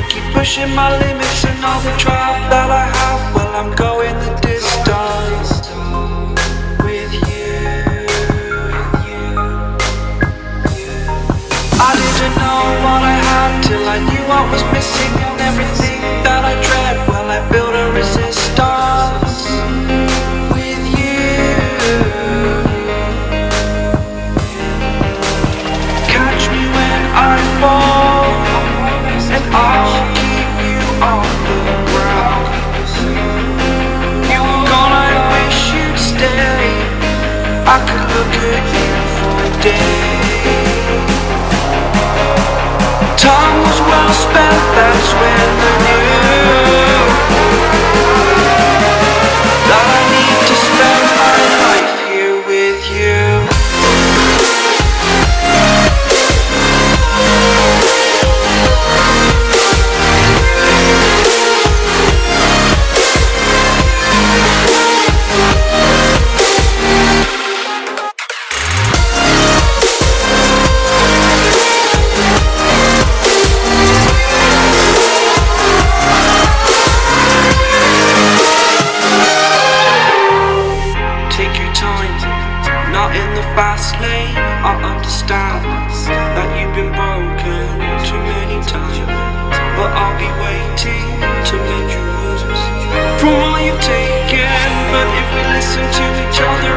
keep pushing my limits and all the drive that I have. Well, I'm going the distance with you. I didn't know what I had till I knew what was missing, and everything that I dread, well, I built a resistance with you. Catch me when I fall, and I'll keep you on the ground. You were gone, I wish you'd stay. I could look at you for a day. Time was well spent, that's when I knew that I need to spend my life here with you. Fast lane, I understand that you've been broken too many times, but I'll be waiting to mend your wounds from all you've taken. But if we listen to each other